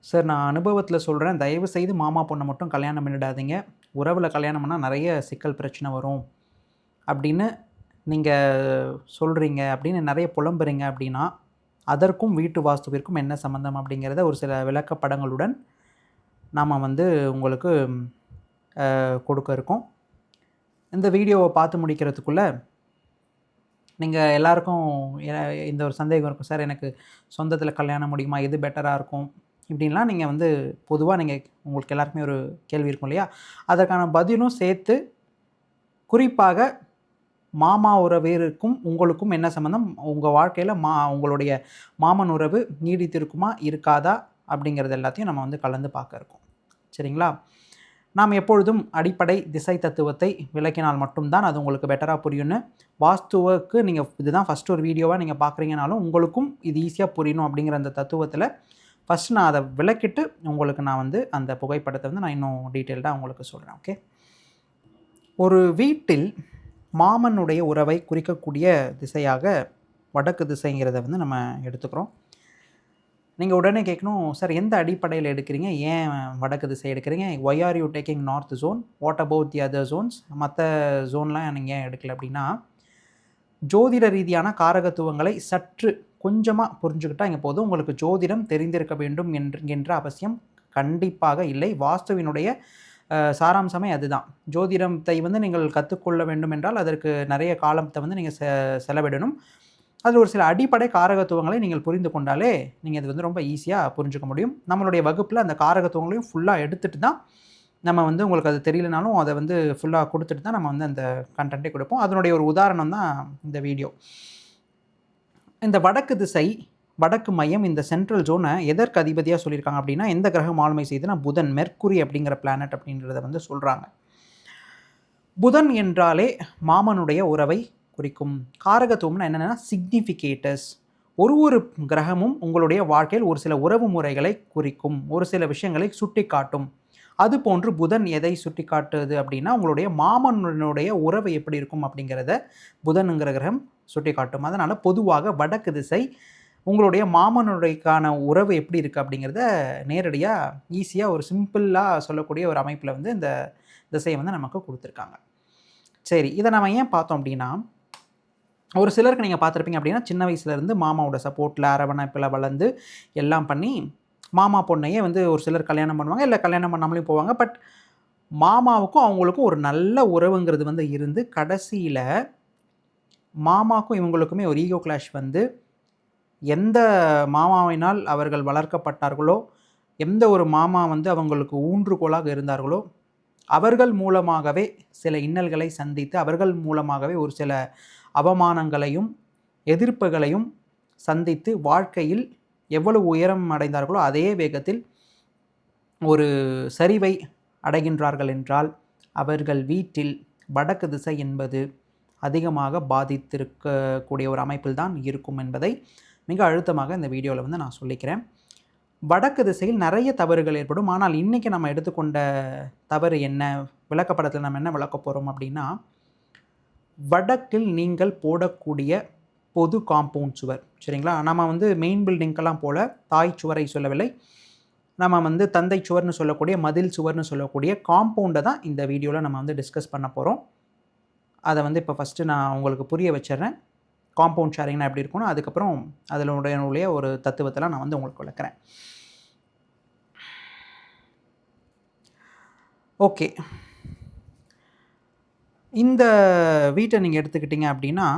Sir நான் அனுபவத்தில் சொல்கிறேன், தயவுசெய்து மாமா பொண்ணை மட்டும் கல்யாணம் பண்ணிடாதீங்க. உறவில் கல்யாணம் பண்ணால் நிறைய சிக்கல் பிரச்சனை வரும் அப்படின்னு நீங்கள் சொல்கிறீங்க, அப்படின்னு நிறைய புலம்புறீங்க அப்படின்னா, அதற்கும் வீட்டு வாஸ்துவிற்கும் என்ன சம்மந்தம் அப்படிங்கிறத ஒரு சில விளக்கப்படங்களுடன் நாம் வந்து உங்களுக்கு கொடுக்க இருக்கோம். இந்த வீடியோவை பார்த்து முடிக்கிறதுக்குள்ளே நீங்கள் எல்லாருக்கும் இந்த ஒரு சந்தேகம் இருக்கும், சார் எனக்கு சொந்தத்தில் கல்யாணம் முடியுமா, எது பெட்டராக இருக்கும் இப்படின்லாம் நீங்கள் வந்து பொதுவாக உங்களுக்கு எல்லாருக்குமே ஒரு கேள்வி இருக்கும் இல்லையா? அதற்கான பதிலும் சேர்த்து குறிப்பாக மாமா உறவிற்கும் உங்களுக்கும் என்ன சம்மந்தம், உங்கள் வாழ்க்கையில் உங்களுடைய மாமன் உறவு நீடித்திருக்குமா இருக்காதா அப்படிங்கிறது எல்லாத்தையும் நம்ம வந்து கலந்து பார்க்க இருக்கோம். சரிங்களா? நாம் எப்பொழுதும் அடிப்படை திசை தத்துவத்தை விளக்கினால் மட்டும்தான் அது உங்களுக்கு பெட்டராக புரியும்னு, வாஸ்துவுக்கு நீங்கள் இதுதான் ஃபஸ்ட்டு ஒரு வீடியோவாக நீங்கள் பார்க்குறீங்கனாலும் உங்களுக்கும் இது ஈஸியாக புரியணும் அப்படிங்கிற அந்த தத்துவத்தில் ஃபஸ்ட் நான் அதை விளக்கிட்டு உங்களுக்கு நான் வந்து அந்த புகைப்படத்தை வந்து நான் இன்னும் டீட்டெயில்டாக உங்களுக்கு சொல்கிறேன். ஓகே, ஒரு வீட்டில் மாமனுடைய உறவை குறிக்கக்கூடிய திசையாக வடக்கு திசைங்கிறத வந்து நம்ம எடுத்துக்கிறோம். நீங்கள் உடனே கேட்கணும், சார் எந்த அடிப்படையில் எடுக்கிறீங்க, ஏன் வடக்கு திசை எடுக்கிறீங்க, why are you taking north zone, what about the other zones, மற்ற ஜோன்லாம் நீங்கள் ஏன் எடுக்கல அப்படின்னா, ஜோதிட ரீதியான காரகத்துவங்களை சற்று கொஞ்சமாக புரிஞ்சுக்கிட்டால் இங்கே போதும். உங்களுக்கு ஜோதிடம் தெரிந்திருக்க வேண்டும் என்கின்ற அவசியம் கண்டிப்பாக இல்லை. வாஸ்துவினுடைய சாராம்சமே அதுதான். ஜோதிடத்தை வந்து நீங்கள் கற்றுக்கொள்ள வேண்டும் என்றால் அதற்கு நிறைய காலத்தை வந்து நீங்கள் செலவிடணும். அதில் ஒரு சில அடிப்படை காரகத்துவங்களை நீங்கள் புரிந்து கொண்டாலே நீங்கள் இது வந்து ரொம்ப ஈஸியாக புரிஞ்சுக்க முடியும். நம்மளுடைய வகுப்பில் அந்த காரகத்துவங்களையும் ஃபுல்லாக எடுத்துகிட்டு தான் நம்ம வந்து உங்களுக்கு அது தெரியலனாலும் அதை வந்து ஃபுல்லாக கொடுத்துட்டு தான் நம்ம வந்து அந்த கண்டென்ட்டே கொடுப்போம். அதனுடைய ஒரு உதாரணம் தான் இந்த வீடியோ. இந்த வடக்கு திசை, வடக்கு மையம், இந்த சென்ட்ரல் ஜோனை எதற்கு அதிபதியாக சொல்லியிருக்காங்க அப்படின்னா, எந்த கிரகம் ஆளுமை செய்துனா புதன், மெர்க்குரி அப்படிங்கிற பிளானட் அப்படின்றத வந்து சொல்கிறாங்க. புதன் என்றாலே மாமனுடைய உறவை குறிக்கும். காரகத்துவம்னா என்னென்னா சிக்னிஃபிகேட்டர்ஸ். ஒரு கிரகமும் உங்களுடைய வாழ்க்கையில் ஒரு சில உறவு முறைகளை குறிக்கும், ஒரு சில விஷயங்களை சுட்டி காட்டும். அதுபோன்று புதன் எதை சுட்டி காட்டுது அப்படின்னா, உங்களுடைய மாமனுடைய உறவு எப்படி இருக்கும் அப்படிங்கிறத புதனுங்கிற கிரகம் சுட்டி காட்டும். அதனால் பொதுவாக வடக்கு திசை உங்களுடைய மாமனுடையக்கான உறவு எப்படி இருக்குது அப்படிங்கிறத நேரடியாக ஈஸியாக ஒரு சிம்பிளாக சொல்லக்கூடிய ஒரு அமைப்பில் வந்து இந்த திசையை வந்து நமக்கு கொடுத்துருக்காங்க. சரி, இதை நம்ம ஏன் பார்த்தோம் அப்படின்னா, ஒரு சிலருக்கு நீங்கள் பார்த்துருப்பீங்க அப்படின்னா, சின்ன வயசுலேருந்து மாமாவோட சப்போர்ட்டில் அரவணைப்பில் வளர்ந்து எல்லாம் பண்ணி மாமா பொண்ணையே வந்து ஒரு சிலர் கல்யாணம் பண்ணுவாங்க, இல்லை கல்யாணம் பண்ணாமலேயும் போவாங்க. பட் மாமாவுக்கும் அவங்களுக்கும் ஒரு நல்ல உறவுங்கிறது வந்து இருந்து கடைசியில் மாமாவுக்கும் இவங்களுக்குமே ஒரு ஈகோ கிளாஷ் வந்து, எந்த மாமாவினால் அவர்கள் வளர்க்கப்பட்டார்களோ, எந்த ஒரு மாமா வந்து அவங்களுக்கு ஊன்றுகோலாக இருந்தார்களோ, அவர்கள் மூலமாகவே சில இன்னல்களை சந்தித்து, அவர்கள் மூலமாகவே ஒரு சில அவமானங்களையும் எதிர்ப்புகளையும் சந்தித்து வாழ்க்கையில் எவ்வளவு உயரம் அடைந்தார்களோ அதே வேகத்தில் ஒரு சரிவை அடைகின்றார்கள் என்றால், அவர்கள் வீட்டில் வடக்கு திசை என்பது அதிகமாக பாதித்திருக்கக்கூடிய ஒரு அமைப்பில் தான் இருக்கும் என்பதை மிக அழுத்தமாக இந்த வீடியோவில் வந்து நான் சொல்லிக்கிறேன். வடக்கு திசையில் நிறைய தவறுகள் ஏற்படும். ஆனால் இன்றைக்கி நம்ம எடுத்துக்கொண்ட தவறு என்ன, விளக்கப்படத்தில் நம்ம என்ன விளக்க போகிறோம் அப்படின்னா, வடக்கில் நீங்கள் போடக்கூடிய பொது காம்பவுண்ட் சுவர், சரிங்களா? நம்ம வந்து மெயின் பில்டிங்கெல்லாம் போல் தாய் சுவரை சொல்லவில்லை, நம்ம வந்து தந்தை சுவர்னு சொல்லக்கூடிய மதில் சுவர்னு சொல்லக்கூடிய காம்பவுண்டை தான் இந்த வீடியோவில் நம்ம வந்து டிஸ்கஸ் பண்ண போகிறோம். அதை வந்து இப்போ ஃபஸ்ட்டு நான் உங்களுக்கு புரிய வச்சிடுறேன். காம்பவுண்ட் ஷேரிங்னா எப்படி இருக்கும்னு, அதுக்கப்புறம் அதனுடைய ஒரு தத்துவத்தெல்லாம் நான் வந்து உங்களுக்கு விளக்குறேன். ஓகே, இந்த வீட்டை நீங்கள் எடுத்துக்கிட்டிங்க அப்படின்னா,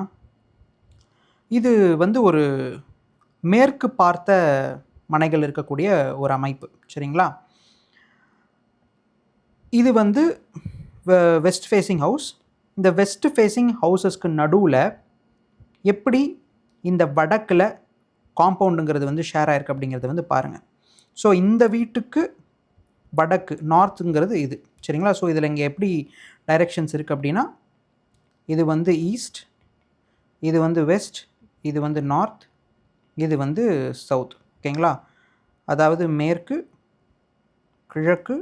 இது வந்து ஒரு மேற்கு பார்த்த மனைகள் இருக்கக்கூடிய ஒரு அமைப்பு, சரிங்களா? இது வந்து வெஸ்ட் ஃபேஸிங் ஹவுஸ். இந்த வெஸ்ட் ஃபேஸிங் ஹவுஸஸ்க்கு நடுவில் எப்படி இந்த வடக்கில் காம்பவுண்டுங்கிறது வந்து ஷேர் ஆகிருக்கு அப்படிங்கிறத வந்து பாருங்கள். ஸோ இந்த வீட்டுக்கு வடக்கு, நார்த்துங்கிறது இது, சரிங்களா? ஸோ இதில் இங்கே எப்படி டைரெக்ஷன்ஸ் இருக்குது அப்படின்னா, இது வந்து ஈஸ்ட், இது வந்து வெஸ்ட், இது வந்து நார்த், இது வந்து சவுத், ஓகேங்களா? அதாவது மேற்கு, கிழக்கு,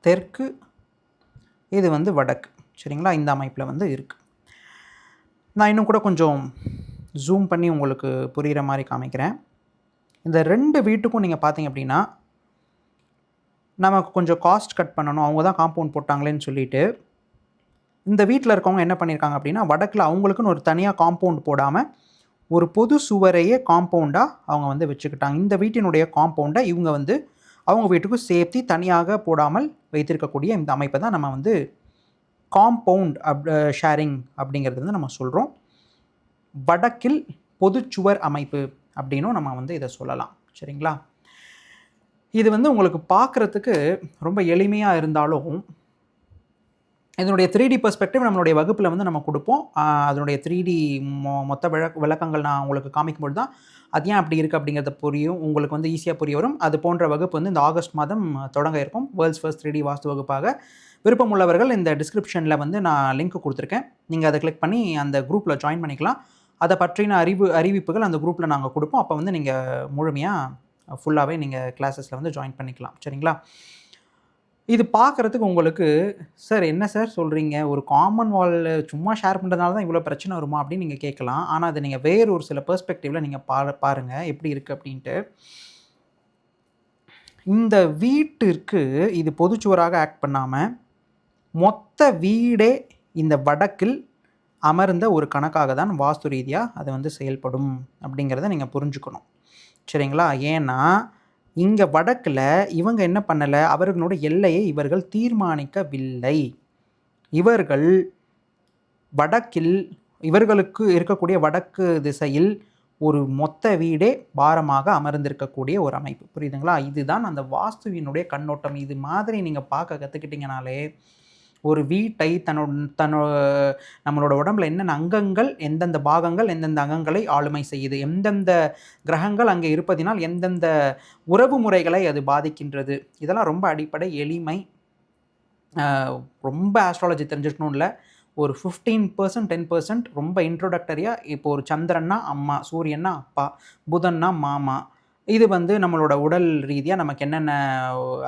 தெற்கு, இது வந்து வடக்கு, சரிங்களா? இந்த அமைப்பில் வந்து இருக்குது. நான் இன்னும் கூட கொஞ்சம் ஜூம் பண்ணி உங்களுக்கு புரிகிற மாதிரி காமிக்கிறேன். இந்த 2 வீட்டுக்கும் நீங்கள் பார்த்தீங்க அப்படின்னா, நமக்கு கொஞ்சம் காஸ்ட் கட் பண்ணணும். அவங்க தான் காம்பவுண்ட் போட்டாங்களேன்னு சொல்லிட்டு, இந்த வீட்ல இருக்கவங்க என்ன பண்ணியிருக்காங்க அப்படின்னா, வடக்குல அவங்களுக்குன்னு ஒரு தனியா காம்பவுண்ட் போடாம, ஒரு பொது சுவரையே காம்பவுண்டா அவங்க வந்து வச்சுக்கிட்டாங்க. இந்த வீட்டினுடைய காம்பவுண்ட இவங்க வந்து அவங்க வீட்டுக்கும் சேர்த்து தனியாக போடாமல் வைத்திருக்கக்கூடிய இந்த அமைப்பை தான் நம்ம வந்து காம்பவுண்ட் ஷேரிங் அப்படிங்கிறது வந்து நம்ம சொல்கிறோம். வடக்கில் பொதுச்சுவர் அமைப்பு அப்படின்னும் நம்ம வந்து இதை சொல்லலாம். சரிங்களா? இது வந்து உங்களுக்கு பார்க்குறதுக்கு ரொம்ப எளிமையாக இருந்தாலும், இதனுடைய 3D பெர்ஸ்பெக்டிவ் நம்மளுடைய வகுப்பில் வந்து நம்ம கொடுப்போம். அதனுடைய 3D மொத்த விளக்கங்கள் நான் உங்களுக்கு காமிக்கும்பொழுது தான் அது ஏன் அப்படி இருக்குது அப்படிங்கிறத புரியும், உங்களுக்கு வந்து ஈஸியாக புரிய வரும். அது போன்ற வகுப்பு வந்து இந்த ஆகஸ்ட் மாதம் தொடங்க இருக்கும். வேர்ல்ட்ஸ் ஃபர்ஸ்ட் 3D வாஸ்து வகுப்பாக. விருப்பம் உள்ளவர்கள் இந்த டிஸ்கிரிப்ஷனில் வந்து நான் லிங்க் கொடுத்துருக்கேன். நீங்கள் அதை கிளிக் பண்ணி அந்த குரூப்பில் ஜாயின் பண்ணிக்கலாம். அதை பற்றின அறிவிப்புகள் அந்த குரூப்பில் நாங்கள் கொடுப்போம். அப்போ வந்து நீங்கள் முழுமையாக ஃபுல்லாகவே நீங்கள் கிளாஸஸில் வந்து ஜாயின் பண்ணிக்கலாம். சரிங்களா? இது பார்க்குறதுக்கு உங்களுக்கு, சார் என்ன சார் சொல்கிறீங்க, ஒரு காமன் வால் சும்மா ஷேர் பண்ணுறதுனால தான் இவ்வளோ பிரச்சனை வருமா அப்படின்னு நீங்கள் கேட்கலாம். ஆனால் அதை நீங்கள் வேறு ஒரு சில பெர்ஸ்பெக்டிவில் நீங்கள் பாருங்கள் எப்படி இருக்குது அப்படின்ட்டு. இந்த வீட்டிற்கு இது பொதுச்சுவராக ஆக்ட் பண்ணாமல் மொத்த வீடே இந்த வடக்கில் அமர்ந்த ஒரு கணக்காக தான் வாஸ்து ரீதியாக அது வந்து செயல்படும் அப்படிங்கிறத நீங்கள் புரிஞ்சுக்கணும். சரிங்களா? ஏன்னா இங்கே வடக்கில் இவங்க என்ன பண்ணலை, அவர்களுடைய எல்லையை இவர்கள் தீர்மானிக்கவில்லை. இவர்கள் வடக்கில் இவர்களுக்கு இருக்கக்கூடிய வடக்கு திசையில் ஒரு மொத்த வீடே பாரமாக அமர்ந்திருக்கக்கூடிய ஒரு அமைப்பு. புரியுதுங்களா? இதுதான் அந்த வாஸ்துவினுடைய கண்ணோட்டம். இது மாதிரி நீங்கள் பார்க்க கற்றுக்கிட்டிங்கனாலே ஒரு வீட்டை நம்மளோட உடம்புல என்னென்ன அங்கங்கள், எந்தெந்த பாகங்கள், எந்தெந்த அங்கங்களை ஆளுமை செய்யுது, எந்தெந்த கிரகங்கள் அங்கே இருப்பதினால் எந்தெந்த உறவு முறைகளை அது பாதிக்கின்றது, இதெல்லாம் ரொம்ப அடிப்படை எளிமை. ரொம்ப ஆஸ்ட்ராலஜி தெரிஞ்சுக்கணும் இல்லை, ஒரு 15% 10% ரொம்ப இன்ட்ரோடக்டரியாக. இப்போ ஒரு சந்திரன்னா அம்மா, சூரியன்னா அப்பா, புதன்னா மாமா, இது வந்து நம்மளோட உடல் ரீதியாக நமக்கு என்னென்ன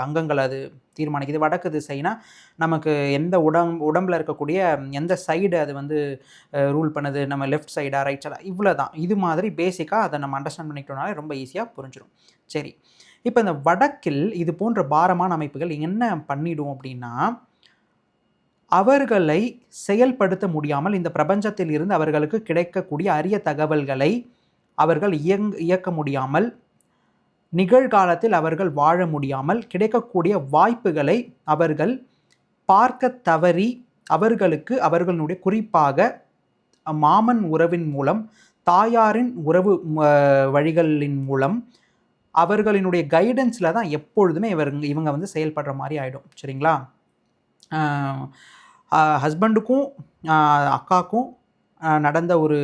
அங்கங்கள் அது தீர்மானிக்குது. வடக்கு திசைனா நமக்கு எந்த உடம்பில் இருக்கக்கூடிய எந்த சைடு அது வந்து ரூல் பண்ணுது, நம்ம லெஃப்ட் சைடா ரைட் சைடா, இவ்வளோ தான். இது மாதிரி பேசிக்காக அதை நம்ம அண்டர்ஸ்டாண்ட் பண்ணிக்கிட்டோம்னாலே ரொம்ப ஈஸியாக புரிஞ்சிடும். சரி, இப்போ இந்த வடக்கில் இது போன்ற பாரமான அமைப்புகள் என்ன பண்ணிடும் அப்படின்னா, அவர்களை செயல்படுத்த முடியாமல், இந்த பிரபஞ்சத்தில் இருந்து அவர்களுக்கு கிடைக்கக்கூடிய அரிய தகவல்களை அவர்கள் இயக்க முடியாமல், நிகழ்காலத்தில் அவர்கள் வாழ முடியாமல், கிடைக்கக்கூடிய வாய்ப்புகளை அவர்கள் பார்க்க தவறி, அவர்களுடைய குறிப்பாக மாமன் உறவின் மூலம், தாயாரின் உறவு வழிகளின் மூலம், அவர்களினுடைய கைடன்ஸில் தான் எப்பொழுதுமே இவங்க வந்து செயல்படுற மாதிரி ஆகிடும். சரிங்களா? ஹஸ்பண்டுக்கும் அக்காவுக்கும் நடந்த ஒரு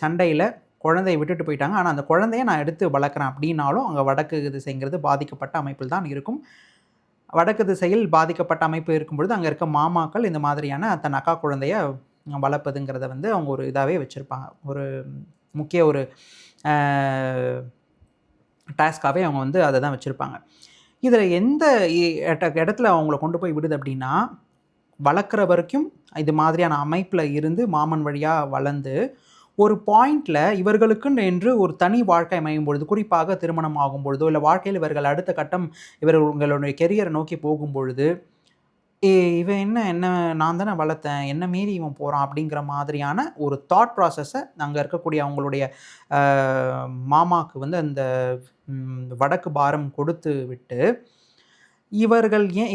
சண்டையில் குழந்தையை விட்டுட்டு போயிட்டாங்க. ஆனால் அந்த குழந்தைய நான் எடுத்து வளர்க்குறேன் அப்படின்னாலும் அங்கே வடக்கு திசைங்கிறது பாதிக்கப்பட்ட அமைப்பில் தான் இருக்கும். வடக்கு திசையில் பாதிக்கப்பட்ட அமைப்பு இருக்கும்பொழுது அங்கே இருக்க மாமாக்கள் இந்த மாதிரியான தன் அக்கா குழந்தைய வளர்ப்பதுங்கிறத வந்து அவங்க ஒரு இதாகவே வச்சுருப்பாங்க. ஒரு முக்கிய ஒரு டாஸ்காகவே அவங்க வந்து அதை தான் வச்சுருப்பாங்க. இதில் எந்த இடத்துல அவங்கள கொண்டு போய் விடுது அப்படின்னா, வளர்க்குற வரைக்கும் இது மாதிரியான அமைப்பில் இருந்து மாமன் வழியாக வளர்ந்து ஒரு பாயிண்டில் இவர்களுக்குன்னு என்று ஒரு தனி வாழ்க்கை அமையும் பொழுது, குறிப்பாக திருமணம் ஆகும் பொழுதோ இல்லை வாழ்க்கையில் இவர்கள் அடுத்த கட்டம் இவர்களுடைய கெரியரை நோக்கி போகும் பொழுது, இவன் என்ன நான் தானே வளர்த்தேன், என்ன மீறி இவன் போகிறான் அப்படிங்கிற மாதிரியான ஒரு தாட் ப்ராசஸை அங்கே இருக்கக்கூடிய அவங்களுடைய மாமாவுக்கு வந்து அந்த வடக்கு பாரம் கொடுத்து விட்டு, இவர்கள் ஏன்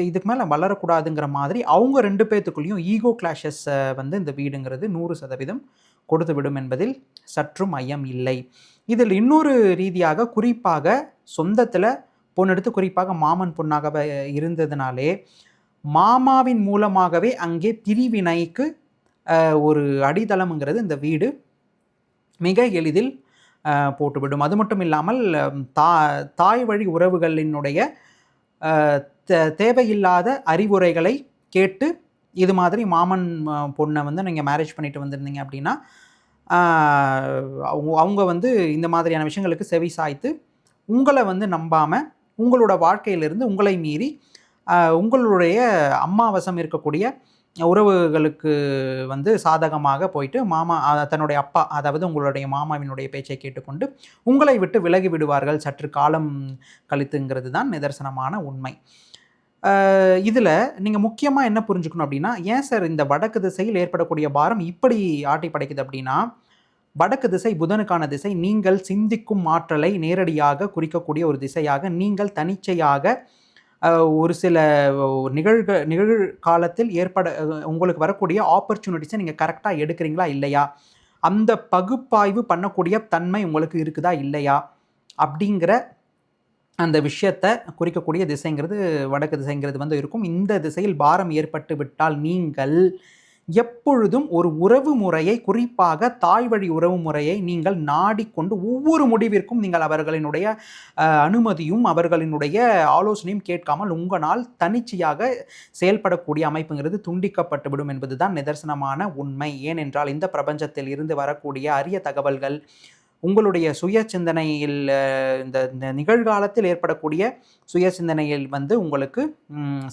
இதுக்கு மேலே வளரக்கூடாதுங்கிற மாதிரி அவங்க 2 பேர்த்துக்குள்ளேயும் ஈகோ கிளாஷஸை வந்து இந்த வீடுங்கிறது 100% கொடுத்து விடும் என்பதில் சற்றும் ஐயம் இல்லை. இதில் இன்னொரு ரீதியாக, குறிப்பாக சொந்தத்தில் பொண்ணெடுத்து குறிப்பாக மாமன் பொண்ணாகவே இருந்ததுனாலே, மாமாவின் மூலமாகவே அங்கே பிரிவினைக்கு ஒரு அடித்தளம்ங்கிறது இந்த வீடு மிக எளிதில் போட்டுவிடும். அது மட்டும் இல்லாமல் தாய் வழி உறவுகளினுடைய தேவையில்லாத அறிவுரைகளை கேட்டு, இது மாதிரி மாமன் பொண்ணை வந்து நீங்கள் மேரேஜ் பண்ணிட்டு வந்திருந்தீங்க அப்படின்னா, அவங்க வந்து இந்த மாதிரியான விஷயங்களுக்கு செவி சாய்த்து உங்களை வந்து நம்பாமல் உங்களோட வாழ்க்கையிலிருந்து உங்களை மீறி உங்களுடைய அம்மாவசம் இருக்கக்கூடிய உறவுகளுக்கு வந்து சாதகமாக போயிட்டு மாமா தன்னுடைய அப்பா, அதாவது உங்களுடைய மாமாவினுடைய பேச்சை கேட்டுக்கொண்டு உங்களை விட்டு விலகி விடுவார்கள் சற்று காலம் கழித்துங்கிறது தான் நிதர்சனமான உண்மை. இதில் நீங்கள் முக்கியமாக என்ன புரிஞ்சுக்கணும் அப்படின்னா, ஏன் சார் இந்த வடக்கு திசையில் ஏற்படக்கூடிய பாரம் இப்படி ஆட்டி படைக்குது அப்படின்னா, வடக்கு திசை புதனுக்கான திசை. நீங்கள் சிந்திக்கும் ஆற்றலை நேரடியாக குறிக்கக்கூடிய ஒரு திசையாக, நீங்கள் தனிச்சையாக ஒரு சில நிகழ்காலத்தில் உங்களுக்கு வரக்கூடிய ஆப்பர்ச்சுனிட்டிஸை நீங்கள் கரெக்டாக எடுக்கிறீங்களா இல்லையா, அந்த பகுப்பாய்வு பண்ணக்கூடிய தன்மை உங்களுக்கு இருக்குதா இல்லையா அப்படிங்கிற அந்த விஷயத்தை குறிக்கக்கூடிய திசைங்கிறது வடக்கு திசைங்கிறது வந்து இருக்கும். இந்த திசையில் பாரம் ஏற்பட்டு விட்டால் நீங்கள் எப்பொழுதும் ஒரு உறவு முறையை, குறிப்பாக தாய் வழி உறவு முறையை நீங்கள் நாடிக்கொண்டு ஒவ்வொரு முடிவிற்கும் நீங்கள் அவர்களினுடைய அனுமதியும் அவர்களினுடைய ஆலோசனையும் கேட்காமல் உங்களால் தனிச்சையாக செயல்படக்கூடிய அமைப்புங்கிறது துண்டிக்கப்பட்டுவிடும் என்பதுதான் நிதர்சனமான உண்மை. ஏனென்றால் இந்த பிரபஞ்சத்தில் இருந்து வரக்கூடிய அரிய தகவல்கள் உங்களுடைய சுய சிந்தனையில் இந்த நிகழ்காலத்தில் ஏற்படக்கூடிய சுய சிந்தனையில் வந்து உங்களுக்கு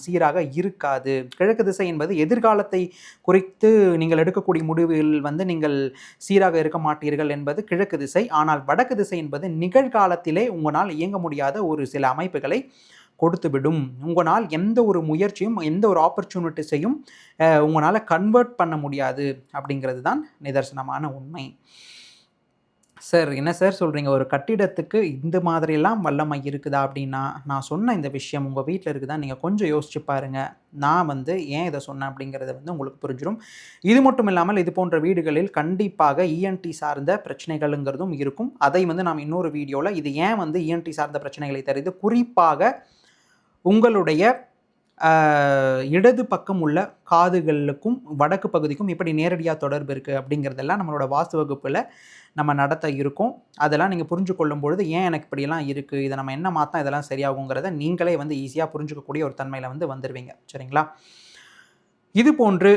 சீராக இருக்காது. கிழக்கு திசை என்பது எதிர்காலத்தை குறித்து நீங்கள் எடுக்கக்கூடிய முடிவில் வந்து நீங்கள் சீராக இருக்க மாட்டீர்கள் என்பது கிழக்கு திசை. ஆனால் வடக்கு திசை என்பது நிகழ்காலத்திலே உங்களால் இயங்க முடியாத ஒரு சில அமைப்புகளை கொடுத்துவிடும். உங்களால் எந்த ஒரு முயற்சியும் எந்த ஒரு ஆப்பர்ச்சுனிட்டிஸையும் உங்களால் கன்வெர்ட் பண்ண முடியாது அப்படிங்கிறது தான் நிதர்சனமான உண்மை. சார் என்ன சார் சொல்கிறீங்க, ஒரு கட்டிடத்துக்கு இந்த மாதிரிலாம் வல்லமை இருக்குதா அப்படின்னா, நான் சொன்ன இந்த விஷயம் உங்கள் வீட்டில் இருக்குதா நீங்கள் கொஞ்சம் யோசிச்சு பாருங்கள். நான் வந்து ஏன் இதை சொன்னேன் அப்படிங்கிறத வந்து உங்களுக்கு புரிஞ்சிடும். இது மட்டும் இல்லாமல் இது போன்ற வீடுகளில் கண்டிப்பாக இஎன்டி சார்ந்த பிரச்சனைகளுங்கிறதும் இருக்கும். அதை வந்து நாம் இன்னொரு வீடியோவில் இது ஏன் வந்து இஎன்டி சார்ந்த பிரச்சனைகளை தருது, குறிப்பாக உங்களுடைய இடது பக்கம் உள்ள காதுகளுக்கும் வடக்கு பகுதிக்கும் இப்படி நேரடியாக தொடர்பு இருக்குது அப்படிங்கிறதெல்லாம் நம்மளோட வாஸ்து வகுப்பில் நம்ம நடத்த இருக்கோம். அதெல்லாம் நீங்கள் புரிஞ்சு கொள்ளும் பொழுது ஏன் எனக்கு இப்படியெல்லாம் இருக்குது, இதை நம்ம என்ன மாற்றினா இதெல்லாம் சரியாகுங்கிறத நீங்களே வந்து ஈஸியாக புரிஞ்சுக்கக்கூடிய ஒரு தன்மையில் வந்து வந்துடுவீங்க. சரிங்களா? இது போன்று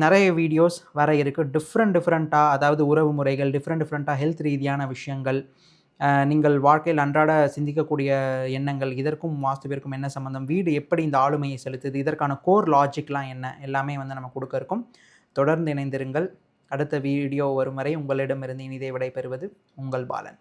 நிறைய வீடியோஸ் வர இருக்குது. டிஃப்ரெண்ட்டாக, அதாவது உறவு முறைகள், டிஃப்ரெண்ட்டாக ஹெல்த் ரீதியான விஷயங்கள், நீங்கள் வாழ்க்கையில் அன்றாட சிந்திக்கக்கூடிய எண்ணங்கள், இதற்கும் வாஸ்துவிற்கும் என்ன சம்பந்தம், வீடு எப்படி இந்த ஆளுமையை செலுத்துது, இதற்கான கோர் லாஜிக்லாம் என்ன, எல்லாமே வந்து நம்ம கொடுக்க இருக்கோம். தொடர்ந்து இணைந்திருங்கள். அடுத்த வீடியோ வரும் வரை உங்களிடமிருந்து இனிதே விடைபெறுவது உங்கள் பாலன்.